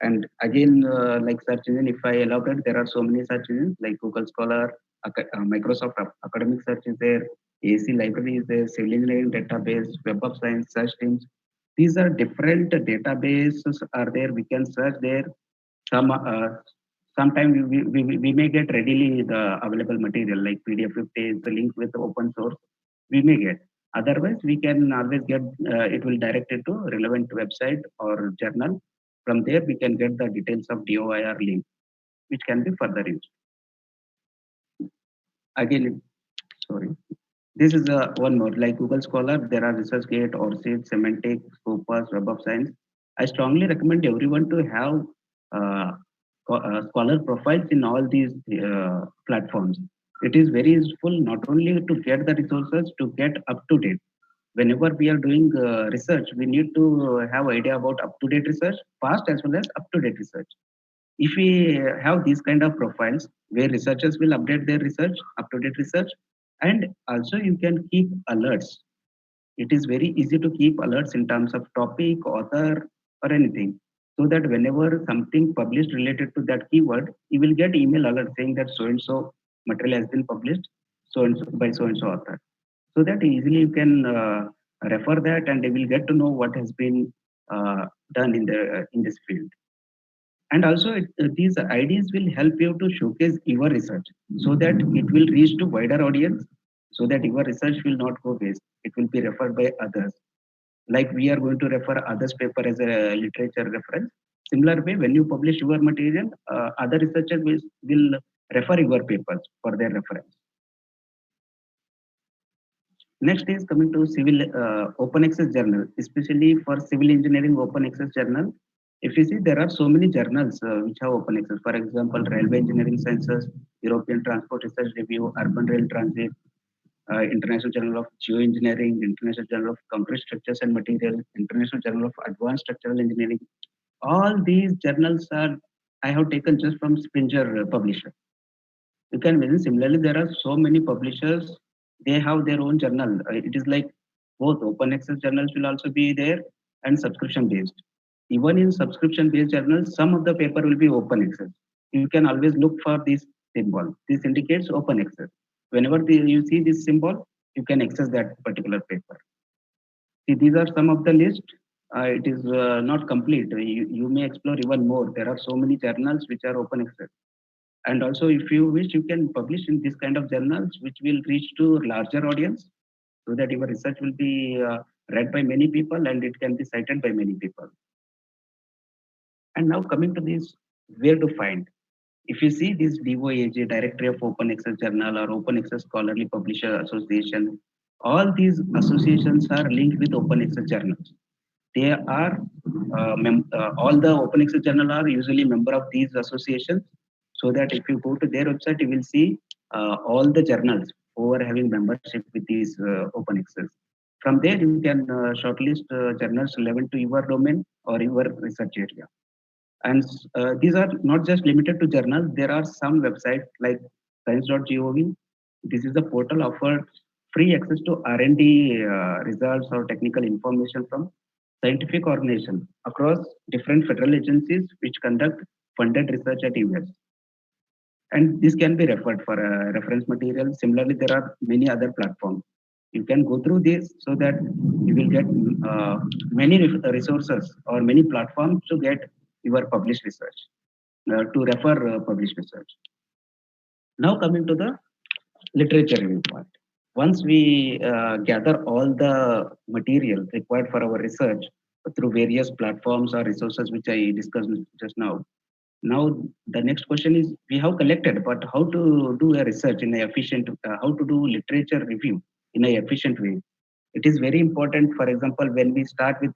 And again, like search engine, if I elaborate, there are so many search engines like Google Scholar, Microsoft Academic Search is there, AC Library is there, Civil Engineering Database, Web of Science, Search Teams. These are different databases are there. We can search there. Sometime we may get readily the available material like PDF if there is the link with open source. We may get. Otherwise, we can always get it will direct it to relevant website or journal. From there, we can get the details of DOIR link, which can be further used. Again, sorry. This is one more like Google Scholar. There are ResearchGate, ORCID, Semantic, Scopus, Web of Science. I strongly recommend everyone to have uh, scholar profiles in all these platforms. It is very useful not only to get the resources to get up to date. Whenever we are doing research, we need to have idea about up to date research, fast as well as up to date research. If we have these kind of profiles where researchers will update their research, up to date research, and also you can keep alerts. It is very easy to keep alerts in terms of topic, author, or anything. So that whenever something published related to that keyword, you will get email alert saying that so and so material has been published so and so by so and so author. So that easily you can refer that and you will get to know what has been done in this field. And also these ideas will help you to showcase your research so that it will reach to wider audience, so that your research will not go waste, it will be referred by others. Like we are going to refer others paper as a literature reference, similar way when you publish your material, other researchers will refer your papers for their reference. Next is coming to civil open access journal, especially for civil engineering open access journal. If you see, there are so many journals which have open access. For example, Railway Engineering Sciences, European Transport Research Review, Urban Rail Transit, International Journal of Geoengineering, International Journal of Concrete Structures and Materials, International Journal of Advanced Structural Engineering. All these journals are I have taken just from Springer publisher. You can imagine. Similarly, there are so many publishers. They have their own journal. It is like both open access journals will also be there and subscription based. Even in subscription based journals, some of the paper will be open access. You can always look for this symbol. This indicates open access. Whenever you see this symbol, you can access that particular paper. See, these are some of the list. It is not complete. You may explore even more. There are so many journals which are open access. And also, if you wish, you can publish in this kind of journals, which will reach to larger audience, so that your research will be read by many people and it can be cited by many people. And now coming to this, where to find? If you see this DOAJ, Directory of Open Access Journal or Open Access Scholarly Publisher Association, all these associations are linked with open access journals. They are all the open access journal are usually member of these associations, so that if you go to their website you will see all the journals who are having membership with these open access. From there you can shortlist journals relevant to your domain or your research area. And these are not just limited to journals. There are some websites like science.gov. This is the portal offered free access to R&D results or technical information from scientific organizations across different federal agencies which conduct funded research at US. And this can be referred for reference material. Similarly, there are many other platforms. You can go through this so that you will get many resources or many platforms to get your published research, to refer published research. Now coming to the literature review part. Once we gather all the material required for our research through various platforms or resources which I discussed just now, now the next question is we have collected, but how to do a research in a efficient, how to do literature review in a efficient way. It is very important. For example, when we start with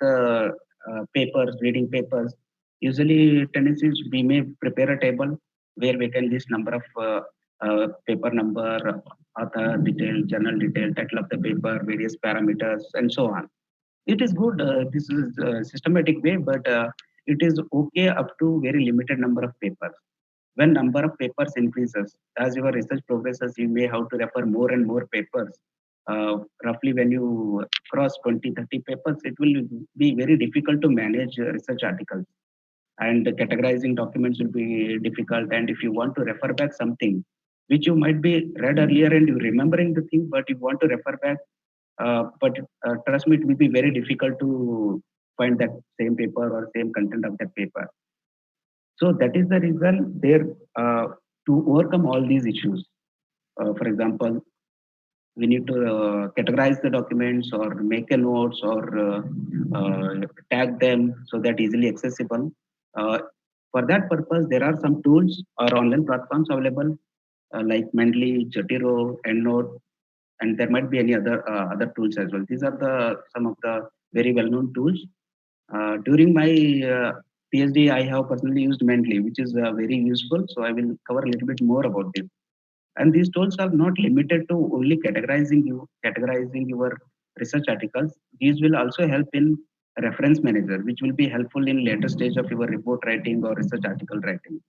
papers, reading papers, usually tendencies we may prepare a table where we can list number of paper number, author detail, journal detail, title of the paper, various parameters, and so on. It is good. This is a systematic way, but it is okay up to very limited number of papers. When number of papers increases, as your research progresses, you may have to refer more and more papers. Roughly when you cross 20, 30 papers, it will be very difficult to manage research articles. and categorizing documents will be difficult. And if you want to refer back something which you might be read earlier and you remembering the thing, but you want to refer back, but trust me, it will be very difficult to find that same paper or same content of that paper. So that is the reason there, to overcome all these issues. For example, we need to categorize the documents or make a notes or tag them so that easily accessible. Uh, for that purpose, there are some tools or online platforms available like Mendeley, Jotiro, EndNote, and there might be any other tools as well. These are the some of the very well-known tools. During my PhD, I have personally used Mendeley, which is very useful. So I will cover a little bit more about this. And these tools are not limited to only categorizing your research articles. These will also help in reference manager, which will be helpful in later stage of your report writing or research article writing.